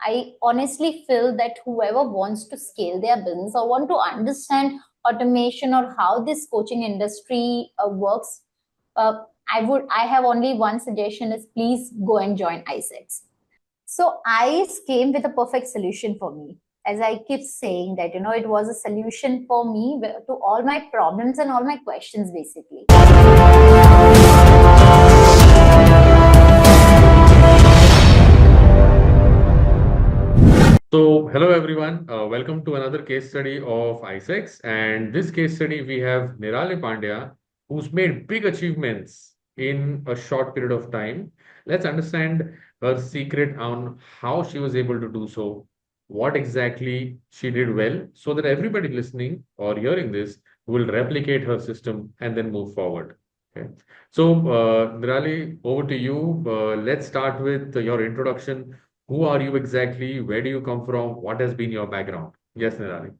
I honestly feel that whoever wants to scale their business or want to understand automation or how this coaching industry works, I have only one suggestion: is please go and join ICEx. So ICE came with a perfect solution for me. As I keep saying that, it was a solution for me to all my problems and all my questions, basically. So, hello everyone. Welcome to another case study of ICEx. And this case study, we have Nirali Pandya, who's made big achievements in a short period of time. Let's understand her secret on how she was able to do so, what exactly she did well, so that everybody listening or hearing this will replicate her system and then move forward. Okay. So, Nirali, over to you. Let's start with your introduction. Who are you exactly? Where do you come from? What has been your background? Yes, Nirali.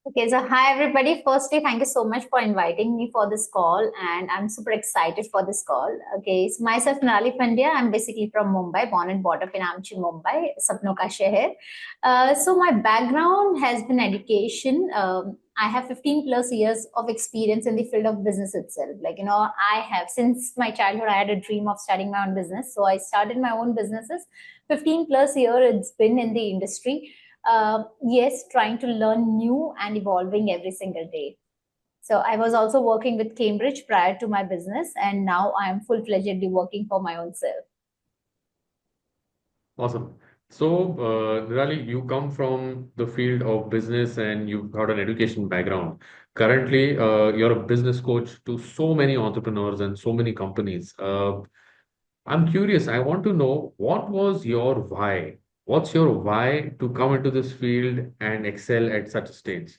Okay, so hi everybody. Firstly, thank you so much for inviting me for this call, and I'm super excited for this call. Okay, so myself, Nirali Pandya. I'm basically from Mumbai, born and brought up in Amchi, Mumbai, Sapno ka Sheher. So my background has been education. I have 15 plus years of experience in the field of business itself. I have, since my childhood, I had a dream of starting my own business. So I started my own businesses. 15 plus year it's been in the industry. Yes, trying to learn new and evolving every single day. So I was also working with Cambridge prior to my business, and now I'm full-fledgedly working for my own self. Awesome. So, Nirali, you come from the field of business and you've got an education background. Currently, you're a business coach to so many entrepreneurs and so many companies. I'm curious, I want to know what was your why? What's your why to come into this field and excel at such a stage?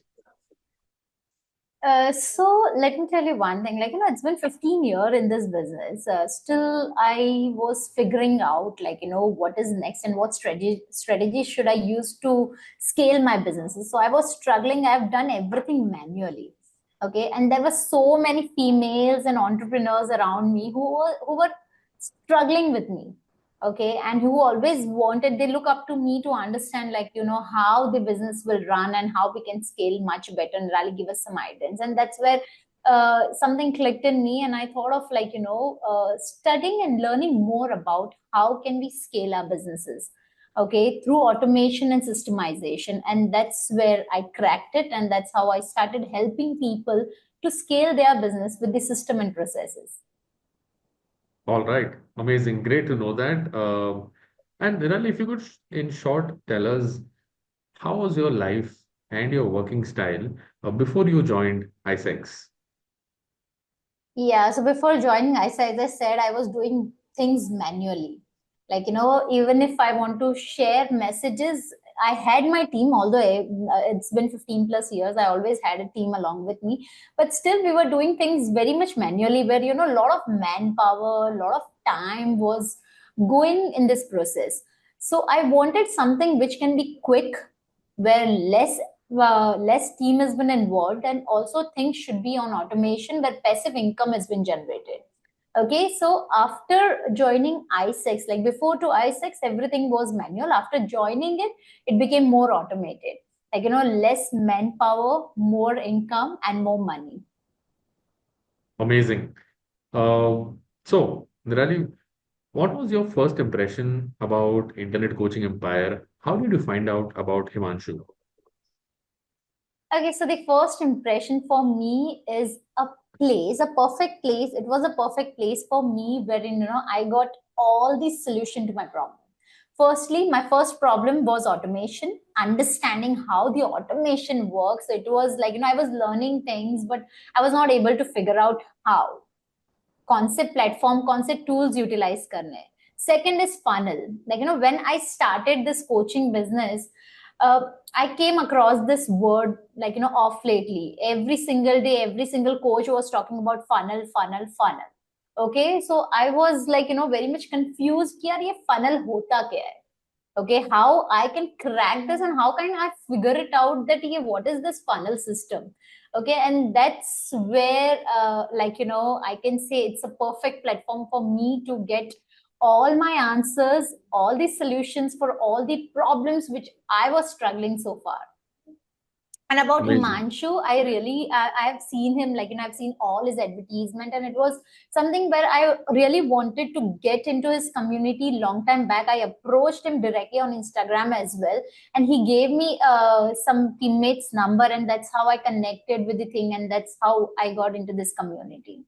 So let me tell you one thing, it's been 15 years in this business. Still, I was figuring out, what is next and what strategy should I use to scale my businesses. So I was struggling. I've done everything manually. Okay. And there were so many females and entrepreneurs around me who were struggling with me. Okay, and who always wanted, they look up to me to understand, how the business will run and how we can scale much better, and really give us some ideas. And that's where something clicked in me, and I thought of, studying and learning more about how can we scale our businesses, okay, through automation and systemization. And that's where I cracked it, and that's how I started helping people to scale their business with the system and processes. All right. Amazing. Great to know that. And Nirali, if you could, in short, tell us how was your life and your working style before you joined ICEx? Yeah, so before joining ICE, as I said, I was doing things manually. Even if I want to share messages, I had my team, although it's been 15 plus years, I always had a team along with me. But still, we were doing things very much manually, where, a lot of manpower, a lot of time was going in this process. So I wanted something which can be quick, where less team has been involved, and also things should be on automation where passive income has been generated. Okay, so after joining ICEx, like before to ICEx, everything was manual. After joining it, it became more automated. Less manpower, more income, and more money. Amazing. So, Nirali, what was your first impression about Internet Coaching Empire? How did you find out about Himanshu? Okay, so the first impression for me is a perfect place. It was a perfect place for me, wherein, I got all the solution to my problem. Firstly, my first problem was automation, understanding how the automation works. It was like, I was learning things, but I was not able to figure out how. Concept platform, concept tools utilize karne. Second is funnel. When I started this coaching business, I came across this word, off lately. Every single day, every single coach was talking about funnel, funnel, funnel. Okay, so I was very much confused कि यार ये funnel होता क्या है? Okay, how I can crack this and how can I figure it out that, yeah, what is this funnel system? Okay, and that's where I can say it's a perfect platform for me to get all my answers, all the solutions for all the problems which I was struggling so far. And about Amazing. Imanshu, I really, I have seen him, like, I've seen all his advertisement, and it was something where I really wanted to get into his community long time back. I approached him directly on Instagram as well, and he gave me some teammates' number, and that's how I connected with the thing, and that's how I got into this community.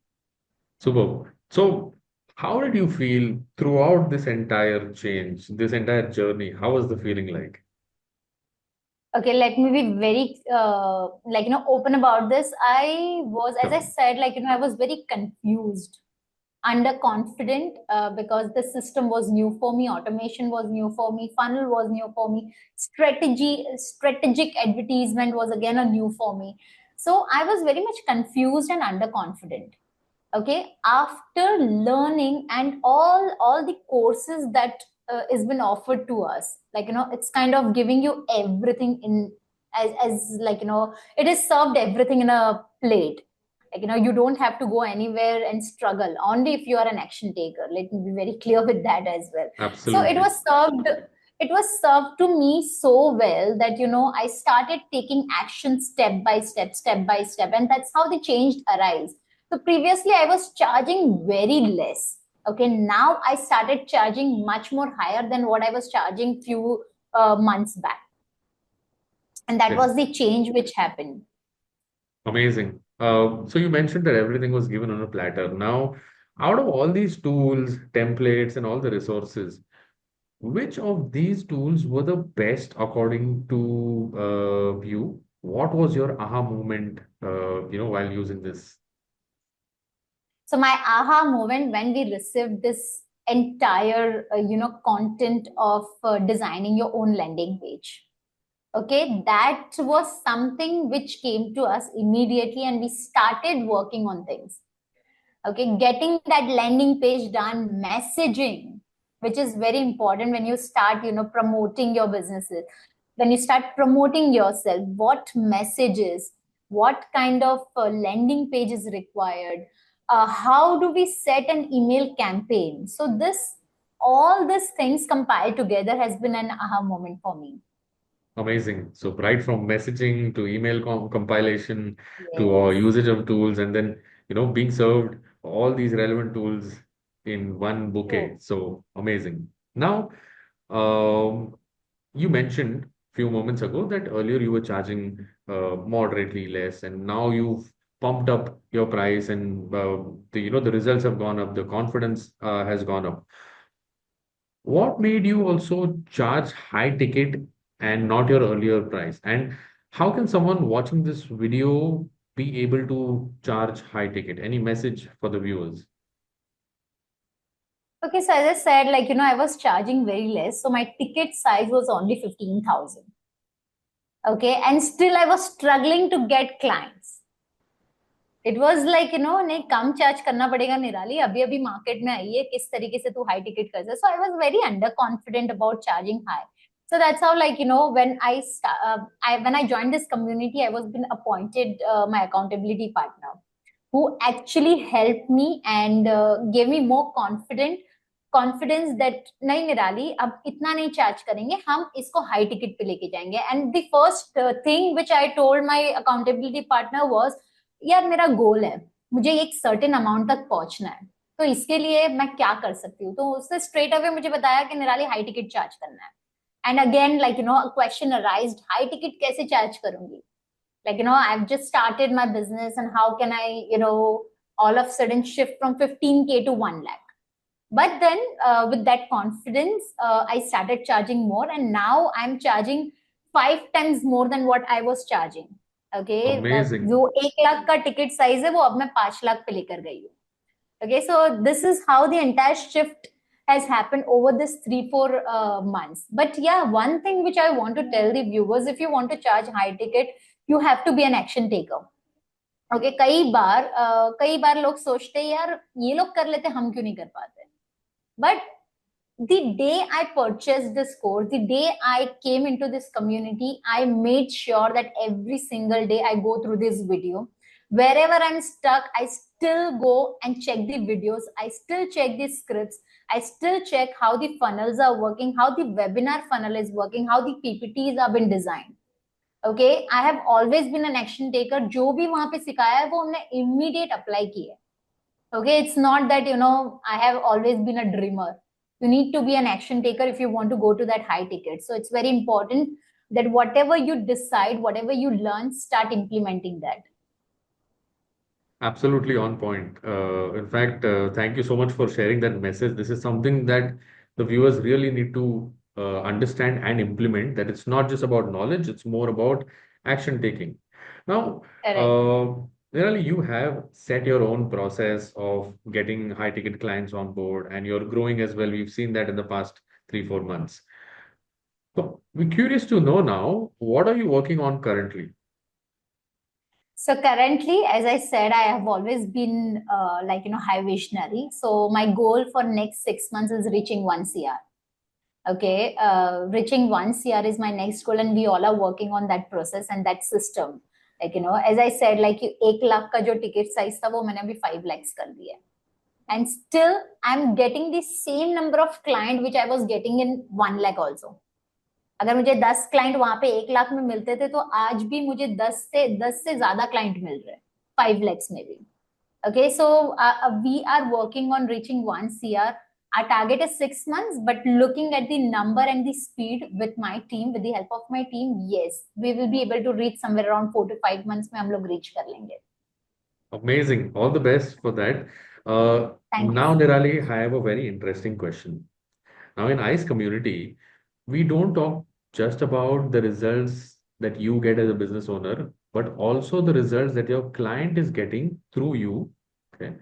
Superb. So, how did you feel throughout this entire change, this entire journey? How was the feeling like? Okay, let me be very open about this. I was, as I Sure. said, I was very confused, underconfident, because the system was new for me, automation was new for me, funnel was new for me, strategic advertisement was again a new for me. So I was very much confused and underconfident. Okay, after learning and all the courses that is been offered to us, it's kind of giving you everything in, as it is served everything in a plate. You don't have to go anywhere and struggle, only if you are an action taker. Let me be very clear with that as well. So Absolutely. it was served to me so well that I started taking action step by step, and that's how the change arise. So previously I was charging very less. Okay, now I started charging much more higher than what I was charging few months back, and that Yes. was the change which happened. Amazing. So you mentioned that everything was given on a platter. Now, out of all these tools, templates, and all the resources, which of these tools were the best according to you? What was your aha moment, while using this? So my aha moment when we received this entire content of designing your own landing page. Okay, that was something which came to us immediately, and we started working on things. Okay, getting that landing page done, messaging, which is very important when you start promoting your businesses, when you start promoting yourself, what messages, what kind of landing page is required, how do we set an email campaign. So this, all these things compiled together has been an aha moment for me. Amazing. So right from messaging to email compilation to Yes. usage of tools, and then being served all these relevant tools in one bouquet. Oh. So amazing. Now, um, you mentioned few moments ago that earlier you were charging moderately less, and now you've pumped up your price, and the results have gone up, the confidence has gone up. What made you also charge high ticket and not your earlier price? And how can someone watching this video be able to charge high ticket? Any message for the viewers? Okay, so as I said, I was charging very less. So my ticket size was only 15,000. Okay, and still I was struggling to get clients. It was like, नहीं कम charge करना पड़ेगा निराली, अभी अभी market में आई है, किस तरीके से तू हाई टिकट कर सकता. So I was very underconfident about charging high. So that's how, when I joined this community, I was been appointed my accountability partner, who actually helped me and gave me more confidence that नहीं निराली, अब इतना नहीं charge करेंगे, हम इसको high ticket पे लेके जाएंगे. And the first thing which I told my accountability partner was, यार मेरा गोल है, मुझे एक सर्टेन अमाउंट तक पहुंचना है, तो इसके लिए मैं क्या कर सकती हूँ. तो उसने स्ट्रेट अवे मुझे बताया कि निराली हाई टिकट चार्ज करना है. And again question arised, high ticket कैसे चार्ज करूंगी. I've just started my business, and how can I all of a sudden shift from 15K to 1 lakh. But then with that confidence, I started charging more, and now I'm charging 5 times more than what I was charging. Okay, Amazing. जो 1 लाख का ticket size है वो अब मैं 5 लाख पे लेकर गई हूँ. Okay, so this is how the entire shift has happened over this 3-4 months. But yeah, one thing which I want to tell the viewers, if you want to charge high ticket, you have to be an action taker. Okay, कई बार लोग सोचते हैं यार ये लोग कर लेते, हम क्यों नहीं कर पाते. But the day I purchased this course, the day I came into this community, I made sure that every single day I go through this video. Wherever I'm stuck, I still go and check the videos. I still check the scripts. I still check how the funnels are working, how the webinar funnel is working, how the PPTs have been designed. Okay, I have always been an action taker. जो भी वहां पे सिखाया है वो हमने immediate apply किया है. Okay, it's not that I have always been a dreamer. You need to be an action taker if you want to go to that high ticket. So it's very important that whatever you decide, whatever you learn, start implementing that. Absolutely on point. In fact, thank you so much for sharing that message. This is something that the viewers really need to understand and implement, that it's not just about knowledge, it's more about action taking. Now, Correct. uh, Nirali, you have set your own process of getting high ticket clients on board, and you're growing as well. We've seen that in the past 3, 4 months. So we're curious to know now, what are you working on currently? So currently, as I said, I have always been high visionary. So my goal for next 6 months is reaching 1 CR. Okay, reaching 1 CR is my next goal, and we all are working on that process and that system. As I said, like 1 lakh का जो ticket size था वो मैंने अभी 5 lakhs कर दिया है. And still, I'm getting the same number of client which I was getting in 1 lakh also. अगर मुझे 10 क्लाइंट वहां पे 1 लाख में मिलते थे तो आज भी मुझे 10 से ज्यादा क्लाइंट मिल रहे हैं 5 lakhs में भी. Okay, so we are working on reaching 1 CR. Our target is 6 months, but looking at the number and the speed with my team, with the help of my team, yes, we will be able to reach somewhere around 4 to 5 months में हम लोग reach कर लेंगे. Amazing. All the best for that. Thanks. Now, Nirali, I have a very interesting question. Now, in ICE community, we don't talk just about the results that you get as a business owner, but also the results that your client is getting through you. Okay.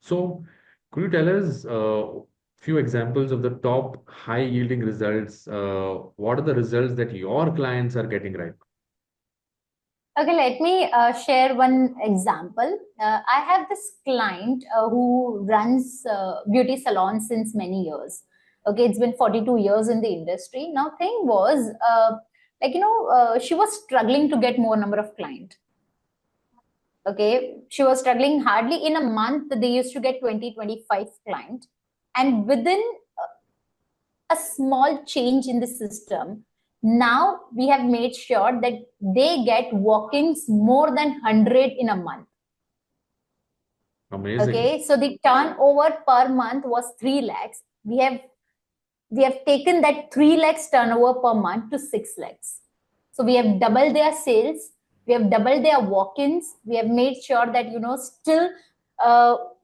So, could you tell us a few examples of the top high yielding results? What are the results that your clients are getting right Okay, let me share one example. I have this client who runs beauty salon since many years. Okay, it's been 42 years in the industry. Now, thing was, she was struggling to get more number of client. Okay, she was struggling hardly in a month. They used to get 20, 25 client, and within a small change in the system, now we have made sure that they get walk-ins more than 100 in a month. now? Amazing. Okay, so the turnover per month was 3 lakhs. We have taken that 3 lakhs turnover per month to 6 lakhs. So we have doubled their sales, we have doubled their walk-ins, we have made sure that still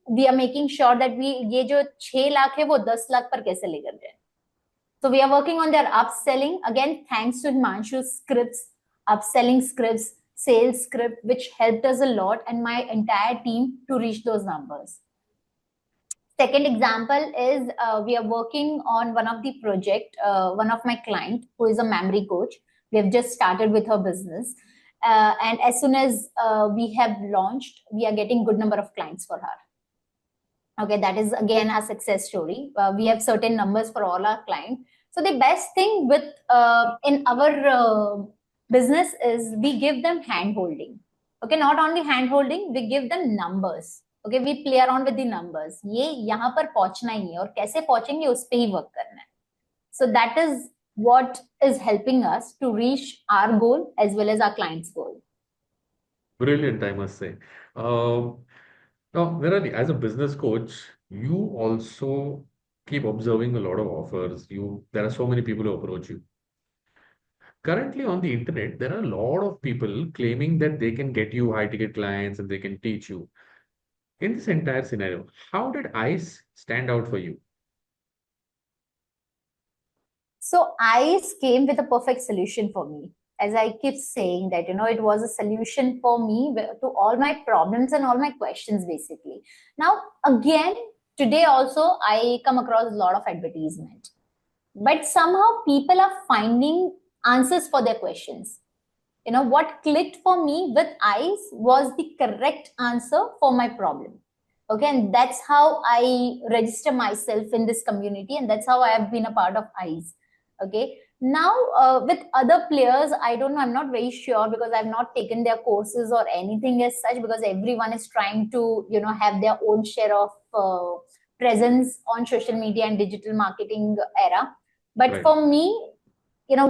we are making sure that ये जो 6 लाख है वो 10 लाख पर कैसे लेकर जाए. So we are working on their upselling. Again, thanks to Himanshu's scripts, upselling scripts, sales script, which helped us a lot and my entire team to reach those numbers. Second example is we are working on one of the project, one of my client who is a memory coach. We have just started with her business. And as soon as we have launched, we are getting good number of clients for her. Okay, that is again a success story. We have certain numbers for all our clients. So the best thing with in our business is we give them hand holding. Okay, not only hand holding, we give them numbers. Okay, we play around with the numbers. ये यहाँ पर पहुंचना ही है और कैसे पहुंचेंगे उस पे ही work करना है. So that is what is helping us to reach our goal as well as our client's goal. Brilliant, I must say. Now, Nirali, as a business coach, you also keep observing a lot of offers. There are so many people who approach you. Currently on the internet, there are a lot of people claiming that they can get you high ticket clients and they can teach you. In this entire scenario, how did ICE stand out for you? So ICE came with a perfect solution for me. As I keep saying that, it was a solution for me to all my problems and all my questions, basically. Now, again, today also, I come across a lot of advertisement. But somehow people are finding answers for their questions. What clicked for me with ICE was the correct answer for my problem. Okay, and that's how I register myself in this community, and that's how I have been a part of ICE. Okay, now with other players, I don't know, I'm not very sure because I've not taken their courses or anything as such, because everyone is trying to have their own share of presence on social media and digital marketing era. But Right. for me,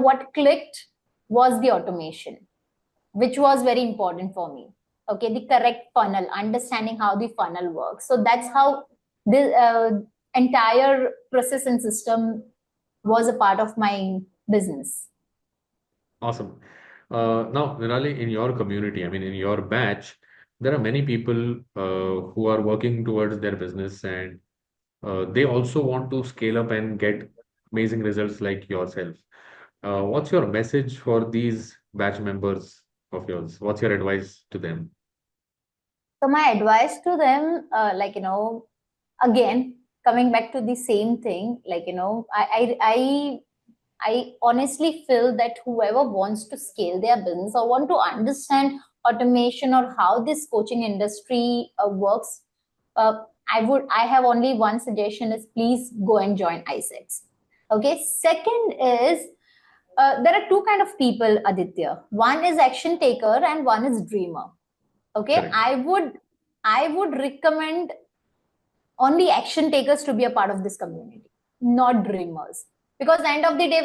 what clicked was the automation, which was very important for me. Okay, the correct funnel, understanding how the funnel works. So that's how the entire process and system was a part of my business. Awesome. Now, Nirali, in your community, I mean, in your batch, there are many people who are working towards their business, and they also want to scale up and get amazing results like yourself. What's your message for these batch members of yours? What's your advice to them? So my advice to them, again, coming back to the same thing, I honestly feel that whoever wants to scale their business or want to understand automation or how this coaching industry works, I have only one suggestion: is please go and join ICEx. Okay. Second is, there are two kind of people, Aditya. One is action taker and one is dreamer. Okay. Correct. I would recommend only action takers to be a part of this community, not dreamers. Because at the end of the day,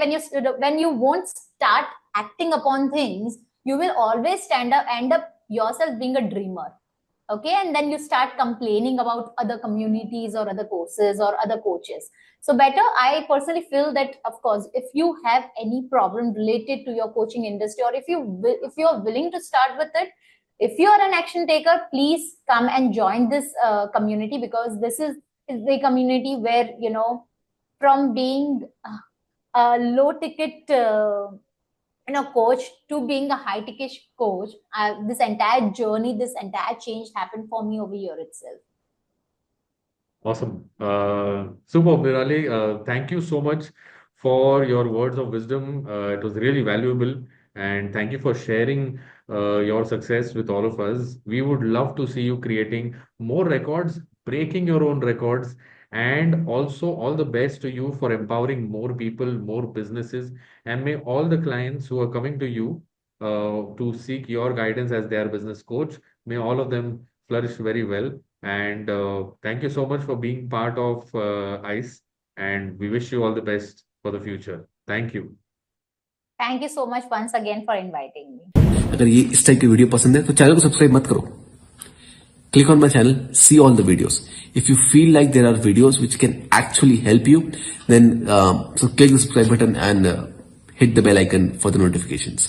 when you won't start acting upon things, you will always end up yourself being a dreamer. Okay, and then you start complaining about other communities or other courses or other coaches. So better, I personally feel that, of course, if you have any problem related to your coaching industry, or if you are willing to start with it, if you are an action taker, please come and join this community, because this is the community where, from being a low ticket coach to being a high ticket coach, this entire journey, this entire change happened for me over here itself. Awesome. Superb, Nirali. Thank you so much for your words of wisdom. It was really valuable. And thank you for sharing your success with all of us. We would love to see you creating more records, breaking your own records, and also all the best to you for empowering more people, more businesses. And may all the clients who are coming to you to seek your guidance as their business coach, may all of them flourish very well. And thank you so much for being part of ICE. And we wish you all the best for the future. Thank you. Thank you so much once again for inviting me. अगर ये इस type की video पसंद है तो channel को subscribe मत करो. Click on my channel, see all the videos. If you feel like there are videos which can actually help you, then so click the subscribe button and hit the bell icon for the notifications.